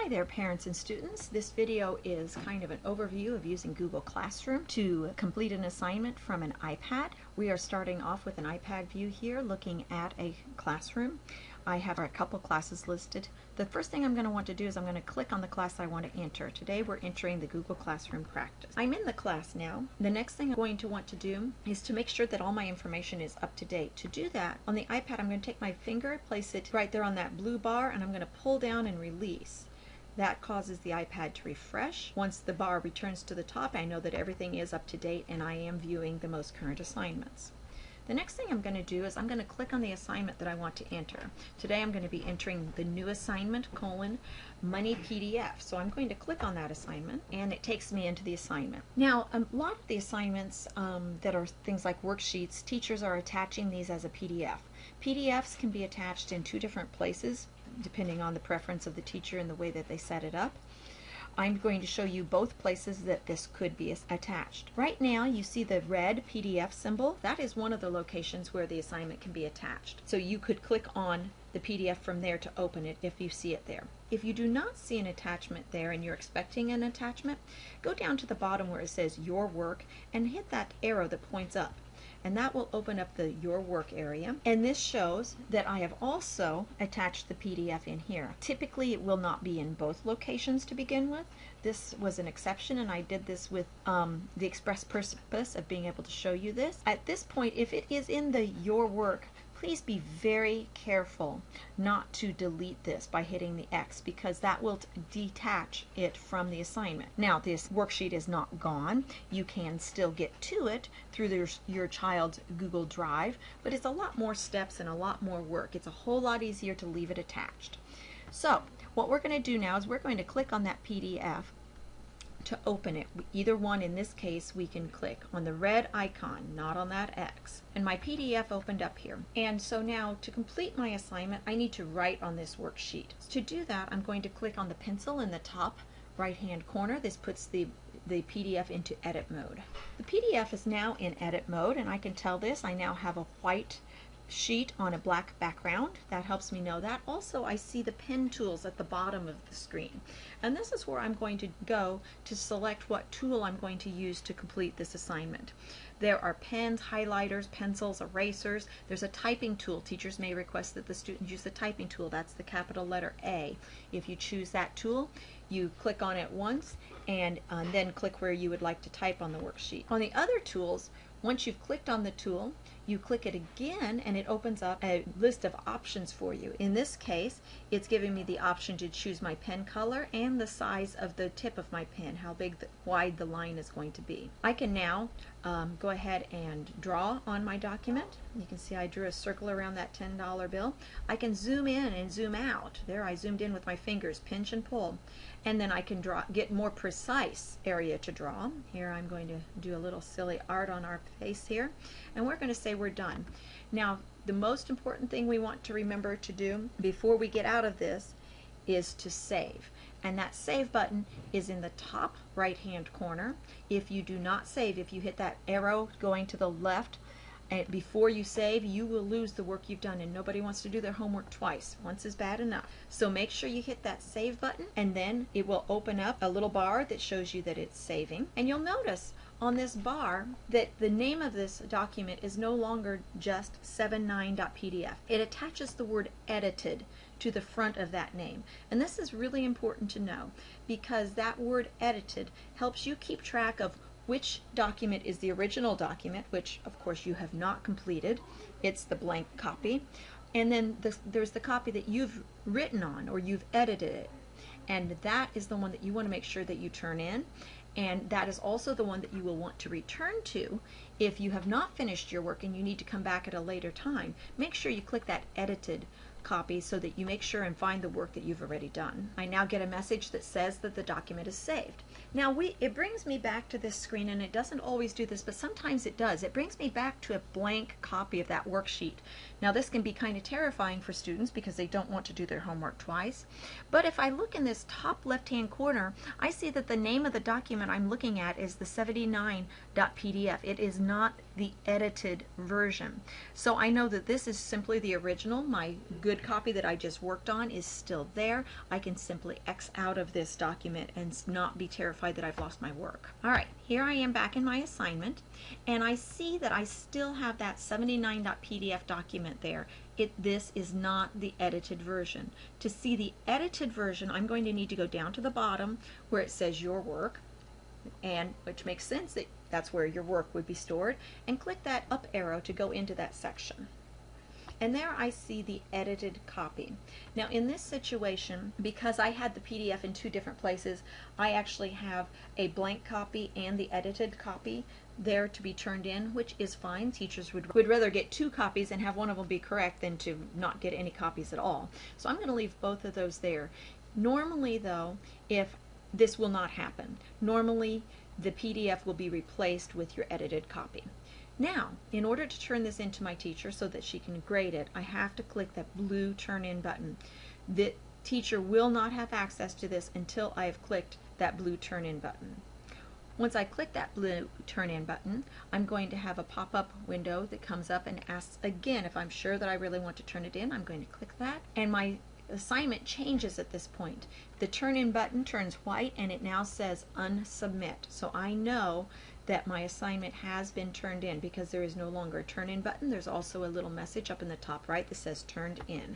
Hi there, parents and students. This video is kind of an overview of using Google Classroom to complete an assignment from an iPad. We are starting off with an iPad view here, looking at a classroom. I have a couple classes listed. The first thing I'm going to want to do is I'm going to click on the class I want to enter. Today we're entering the Google Classroom practice. I'm in the class now. The next thing I'm going to want to do is to make sure that all my information is up to date. To do that, on the iPad I'm going to take my finger, place it right there on that blue bar, and I'm going to pull down and release. That causes the iPad to refresh. Once the bar returns to the top, I know that everything is up to date and I am viewing the most current assignments. The next thing I'm going to do is I'm going to click on the assignment that I want to enter. Today I'm going to be entering the new assignment, money PDF. So I'm going to click on that assignment and it takes me into the assignment. Now, a lot of the assignments that are things like worksheets, teachers are attaching these as a PDF. PDFs can be attached in two different places depending on the preference of the teacher and the way that they set it up. I'm going to show you both places that this could be attached. Right now you see the red PDF symbol. That is one of the locations where the assignment can be attached. So you could click on the PDF from there to open it if you see it there. If you do not see an attachment there and you're expecting an attachment, go down to the bottom where it says Your Work and hit that arrow that points up. And that will open up the Your Work area. And this shows that I have also attached the PDF in here. Typically it will not be in both locations to begin with. This was an exception and I did this with the express purpose of being able to show you this. At this point, if it is in the Your Work, please be very careful not to delete this by hitting the X because that will detach it from the assignment. Now, this worksheet is not gone. You can still get to it through your child's Google Drive, but it's a lot more steps and a lot more work. It's a whole lot easier to leave it attached. So, what we're going to do now is we're going to click on that PDF to open it. Either one, in this case, we can click on the red icon, not on that X. And my PDF opened up here. And so now to complete my assignment, I need to write on this worksheet. To do that, I'm going to click on the pencil in the top right-hand corner. This puts the PDF into edit mode. The PDF is now in edit mode, and I can tell this. I now have a white sheet on a black background. That helps me know that. Also, I see the pen tools at the bottom of the screen. And this is where I'm going to go to select what tool I'm going to use to complete this assignment. There are pens, highlighters, pencils, erasers. There's a typing tool. Teachers may request that the student use the typing tool. That's the capital letter A. If you choose that tool, you click on it once and then click where you would like to type on the worksheet. On the other tools, once you've clicked on the tool, you click it again and it opens up a list of options for you. In this case, it's giving me the option to choose my pen color and the size of the tip of my pen, how wide the line is going to be. I can now go ahead and draw on my document. You can see I drew a circle around that $10 bill. I can zoom in and zoom out. There, I zoomed in with my fingers, pinch and pull. And then I can get more precise area to draw. Here I'm going to do a little silly art on our face here. And we're going to say we're done. Now, the most important thing we want to remember to do before we get out of this is to save. And that save button is in the top right-hand corner. If you do not save, if you hit that arrow going to the left, and before you save, you will lose the work you've done, and nobody wants to do their homework twice. Once is bad enough. So make sure you hit that save button, and then it will open up a little bar that shows you that it's saving. And you'll notice on this bar that the name of this document is no longer just 79.pdf. It attaches the word edited to the front of that name. And this is really important to know because that word edited helps you keep track of which document is the original document, which of course you have not completed. It's the blank copy. And then there's the copy that you've written on or you've edited it. And that is the one that you want to make sure that you turn in. And that is also the one that you will want to return to if you have not finished your work and you need to come back at a later time. Make sure you click that edited copy so that you make sure and find the work that you've already done. I now get a message that says that the document is saved. Now it brings me back to this screen, and it doesn't always do this, but sometimes it does. It brings me back to a blank copy of that worksheet. Now this can be kind of terrifying for students because they don't want to do their homework twice. But if I look in this top left-hand corner, I see that the name of the document I'm looking at is the 79.pdf. It is not the edited version. So I know that this is simply the original. My good copy that I just worked on is still there. I can simply X out of this document and not be terrified that I've lost my work. All right, here I am back in my assignment, and I see that I still have that 79.pdf document there. This is not the edited version. To see the edited version, I'm going to need to go down to the bottom where it says your work, and which makes sense that that's where your work would be stored, and click that up arrow to go into that section. And there I see the edited copy. Now in this situation, because I had the PDF in two different places, I actually have a blank copy and the edited copy there to be turned in, which is fine. Teachers would rather get two copies and have one of them be correct than to not get any copies at all. So I'm going to leave both of those there. Normally though, if this will not happen. Normally the PDF will be replaced with your edited copy. Now, in order to turn this into my teacher so that she can grade it, I have to click that blue turn in button. The teacher will not have access to this until I have clicked that blue turn in button. Once I click that blue turn in button, I'm going to have a pop-up window that comes up and asks again if I'm sure that I really want to turn it in. I'm going to click that, and my assignment changes at this point. The turn in button turns white and it now says unsubmit. So I know that my assignment has been turned in because there is no longer a turn in button. There's also a little message up in the top right that says turned in.